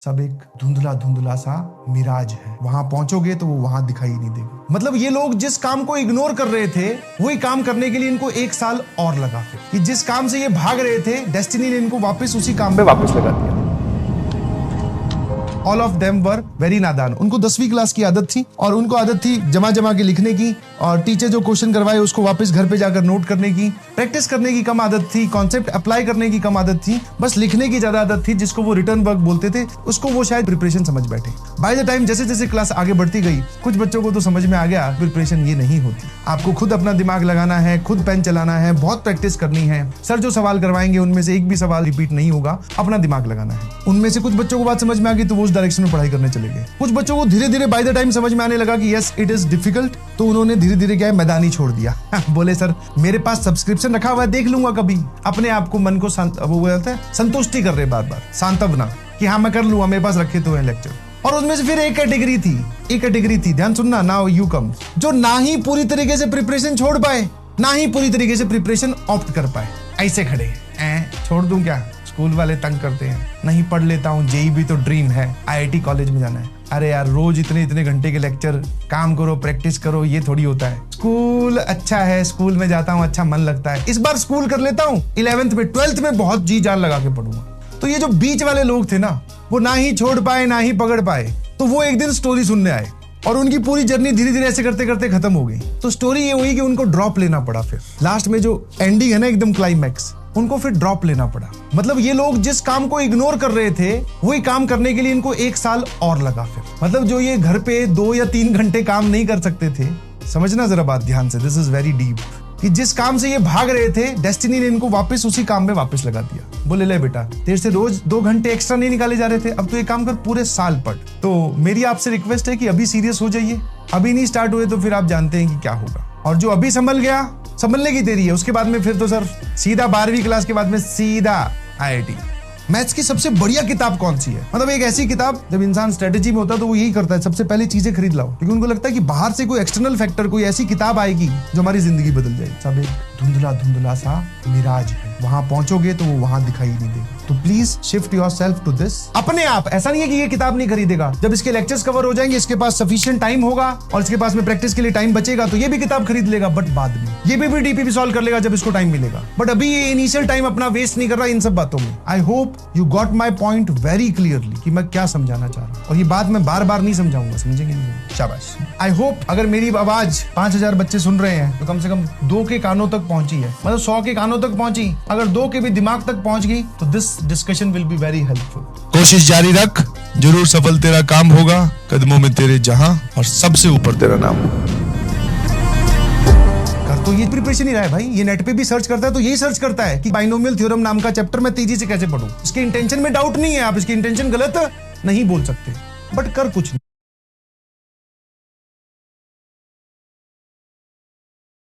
सब एक धुंधला धुंधला सा मिराज है। वहां पहुंचोगे तो वो वहां दिखाई नहीं देगा। मतलब ये लोग जिस काम को इग्नोर कर रहे थे वही काम करने के लिए इनको 1 साल और लगा। कि जिस काम से ये भाग रहे थे डेस्टिनी ने इनको वापस उसी काम में वापस लगा दिया। All of them were very नादान। उनको 10वीं क्लास की आदत थी और उनको आदत थी जमा जमा के लिखने की, और टीचर जो क्वेश्चन करवाए उसको वापस घर पे जाकर नोट करने की। प्रैक्टिस करने की कम आदत थी, कॉन्सेप्ट अप्लाई करने की कम आदत थी, बस लिखने की ज्यादा आदत थी, जिसको वो रिटर्न वर्क बोलते थे। उसको वो शायद प्रिपरेशन समझ बैठे। बाय द टाइम जैसे जैसे क्लास आगे बढ़ती गई कुछ बच्चों को तो समझ में आ गया प्रिपरेशन ये नहीं होती। आपको खुद अपना दिमाग लगाना है, खुद पेन चलाना है, बहुत प्रैक्टिस करनी है। सर जो सवाल करवाएंगे उनमें से एक भी सवाल रिपीट नहीं होगा, अपना दिमाग लगाना है। उनमें से कुछ बच्चों को बात समझ में आ गई तो वो उस डायरेक्शन में पढ़ाई करने चले गए। कुछ बच्चों को धीरे धीरे बाय द टाइम समझ में आने लगा कि यस इट इज डिफिकल्ट, तो उन्होंने धीरे धीरे क्या है मैदानी छोड़ दिया। बोले सर मेरे पास सब्सक्रिप्शन रखा हुआ है, देख लूंगा कभी। अपने आप को मन को वो बोलते हैं संतुष्टि कर रहे बार बार, सांत्वना कि हाँ मैं कर लूंगा, मेरे पास रखे तो है लेक्चर। और उसमें से फिर एक कैटेगरी थी, ध्यान सुनना, नाउ यू कम, जो ना ही पूरी तरीके से प्रिपरेशन छोड़ पाए ना ही पूरी तरीके से प्रिपरेशन ऑप्ट कर पाए। ऐसे खड़े छोड़ दूं क्या, स्कूल वाले तंग करते हैं, नहीं पढ़ लेता हूँ, जेई भी तो ड्रीम है, आईआईटी कॉलेज में जाना है। अरे यार रोज इतने इतने घंटे के लेक्चर, काम करो प्रैक्टिस करो, ये थोड़ी होता है। स्कूल अच्छा है, स्कूल में जाता हूँ, अच्छा मन लगता है, इस बार स्कूल कर लेता हूँ, 11th में 12th में बहुत जी जान लगा के पढ़ूंगा। तो ये जो बीच वाले लोग थे ना, वो ना ही छोड़ पाए ना ही पकड़ पाए, तो वो एक दिन स्टोरी सुनने आए और उनकी पूरी जर्नी धीरे धीरे ऐसे करते करते खत्म हो गई। तो स्टोरी ये हुई कि उनको ड्रॉप लेना पड़ा। फिर लास्ट में जो एंडिंग है ना, एकदम क्लाइमैक्स, उनको फिर ड्रॉप लेना पड़ा। मतलब ये लोग जिस काम को इग्नोर कर रहे थे वही काम करने के लिए इनको 1 साल और लगा। फिर मतलब जो ये घर पे 2 या 3 घंटे काम नहीं कर सकते थे, समझना जरा बात ध्यान से, दिस इज वेरी डीप, कि जिस काम से ये भाग रहे थे डेस्टिनी ने इनको वापस उसी काम में वापस लगा दिया। बोले ले बेटा तेरे से रोज 2 घंटे एक्स्ट्रा नहीं निकाले जा रहे थे, अब तो ये काम कर पूरे साल पढ़। तो मेरी आपसे रिक्वेस्ट है कि अभी सीरियस हो जाइए, अभी नहीं स्टार्ट हुए तो फिर आप जानते हैं कि क्या होगा। और जो अभी संभल गया, संभलने की देरी है, उसके बाद में फिर तो सर सीधा 12वीं क्लास के बाद में सीधा आईआईटी। मैथ्स की सबसे बढ़िया किताब कौन सी है? मतलब एक ऐसी किताब, जब इंसान स्ट्रेटेजी में होता है तो वो यही करता है, सबसे पहले चीजें खरीद लाओ, क्योंकि उनको लगता है कि बाहर से कोई एक्सटर्नल फैक्टर, कोई ऐसी किताब आएगी जो हमारी जिंदगी बदल जाएगी। सब एक धुंधला धुंधला सा मिराज है, वहां पहुंचोगे तो वो वहां दिखाई नहीं देगा। तो please shift yourself to this अपने आप। ऐसा नहीं है कि ये किताब नहीं खरीदेगा, जब इसके लेक्चर्स कवर हो जाएंगे, इसके पास सफिशिएंट टाइम होगा और इसके पास में प्रैक्टिस के लिए टाइम बचेगा तो ये भी किताब खरीद लेगा, बट बाद में ये भी डीपीपी सॉल्व कर लेगा जब इसको टाइम मिलेगा। बट अभी ये इनिशियल टाइम अपना वेस्ट नहीं कर रहा इन सब बातों में। I hope you got my point very clearly कि मैं क्या समझाना चाह रहा हूँ, और ये बात मैं बार बार नहीं समझाऊंगा, समझेंगे नहीं? शाबाश। आई होप अगर मेरी आवाज 5000 बच्चे सुन रहे हैं तो कम से कम 2 के कानों तक पहुंची है, मतलब 100 के कानों तक पहुंची। अगर 2 के भी दिमाग तक पहुंच गई तो this discussion will be very helpful. कोशिश जारी रख, जरूर सफल तेरा काम होगा, कदमों में तेरे जहां और सबसे ऊपर तेरा नाम होगा। तो ये प्रिपरेशन ही रहा है भाई, ये नेट पे भी सर्च करता है तो यही सर्च करता है कि बाइनोमियल थ्योरम नाम का चैप्टर मैं तेजी से कैसे पढूं। इसके इंटेंशन में डाउट नहीं है, आप इसकी इंटेंशन गलत नहीं बोल सकते, बट कर कुछ नहीं।